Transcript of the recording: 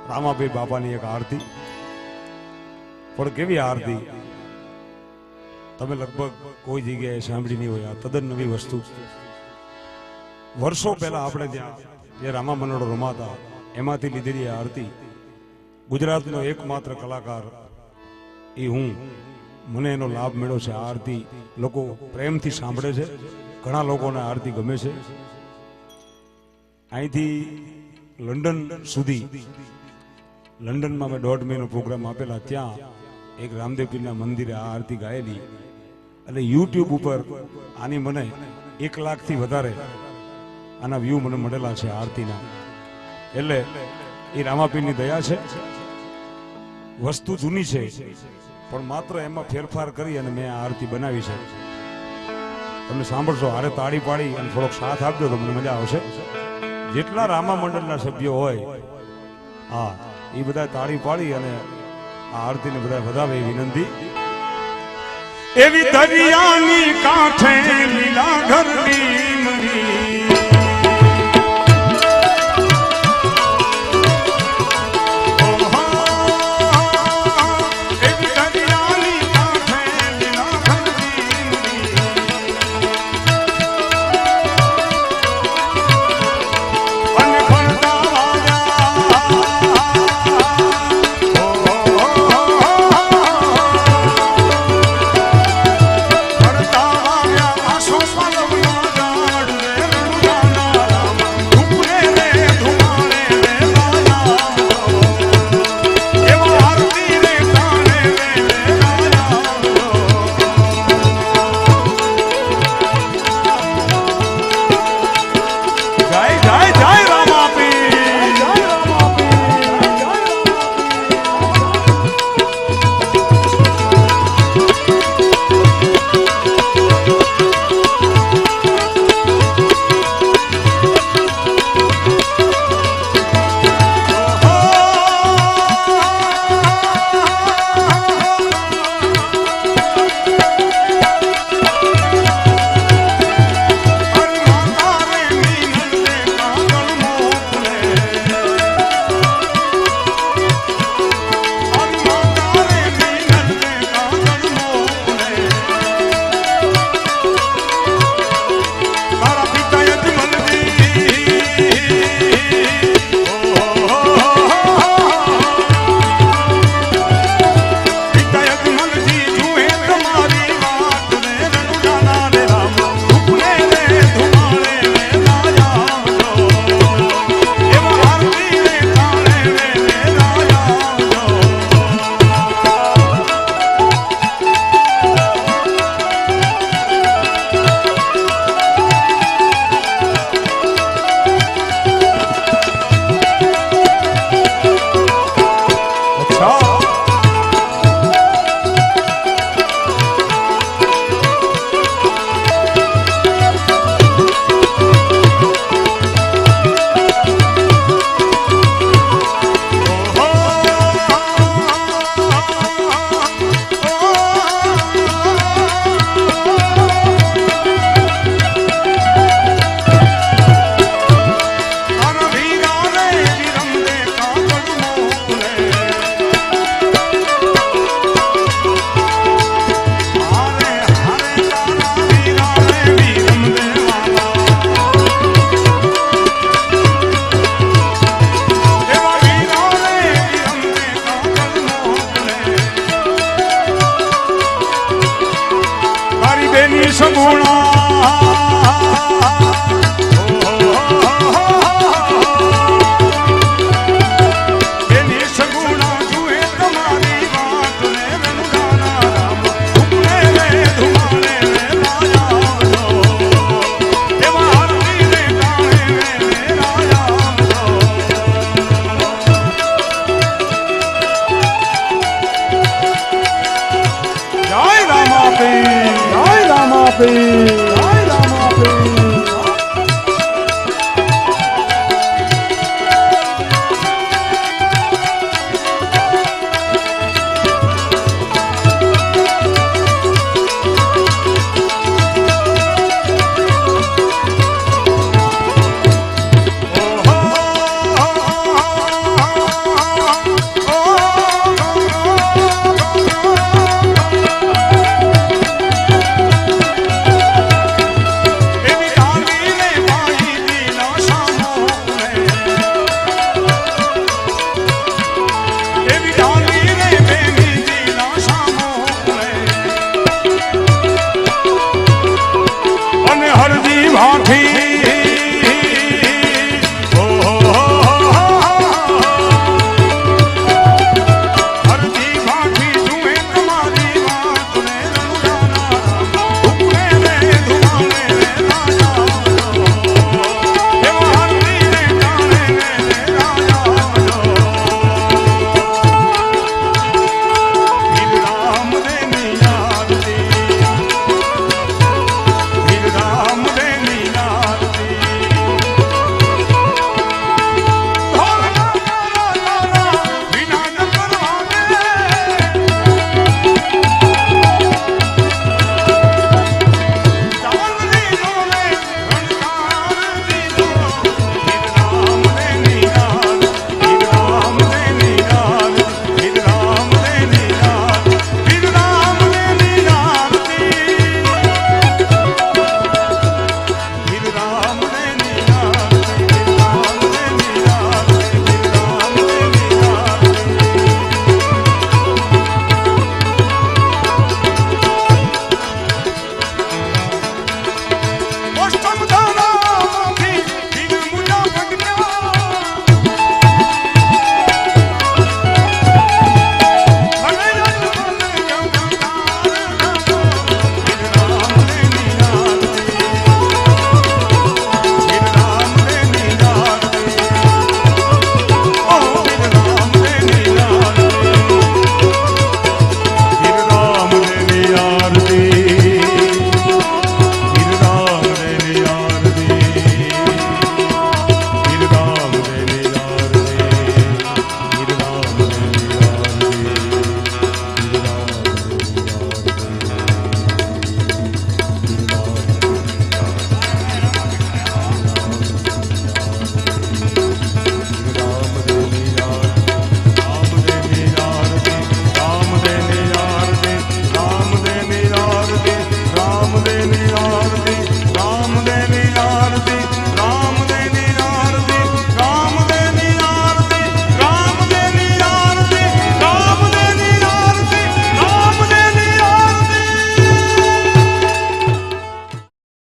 રામાભાઈ બાપાની એક આરતી, પણ કેવી આરતી તમે લગભગ કોઈ જગ્યાએ સાંભળી નહીં હોય. આ તદ્દન નવી વસ્તુ. વર્ષો પહેલા આપણે ત્યાં જે રામા મંડળો રમાતા એમાંથી લીધેલી આરતી. ગુજરાતનો એકમાત્ર કલાકાર એ હું, મને એનો લાભ મળ્યો છે. આ આરતી લોકો પ્રેમથી સાંભળે છે, ઘણા લોકોને આરતી ગમે છે. અહીંથી લંડન સુધી, લંડનમાં મેં 1.5 મહિનો પ્રોગ્રામ આપેલા. ત્યાં એક રામદેવ પીરના મંદિરે આ આરતી ગાયેલી અને યુટ્યુબ ઉપર આની મને 1 લાખથી વધારે આના વ્યૂ મને મળેલા છે આરતીના. એટલે એ રામાપીરની દયા છે. વસ્તુ જૂની છે પણ માત્ર એમાં ફેરફાર કરી અને મેં આ આરતી બનાવી છે. તમે સાંભળશો, હારે તાળી પાડી અને થોડોક સાથ આપજો તો મને મજા આવશે. જેટલા રામા મંડળના સભ્યો હોય, હા, એ બધા તાળી પાડી અને આ આરતીને બધા વધાવે એ વિનંતી. એવી દરિયાની કાંઠે લીલા ઘરની મરી, સગુણા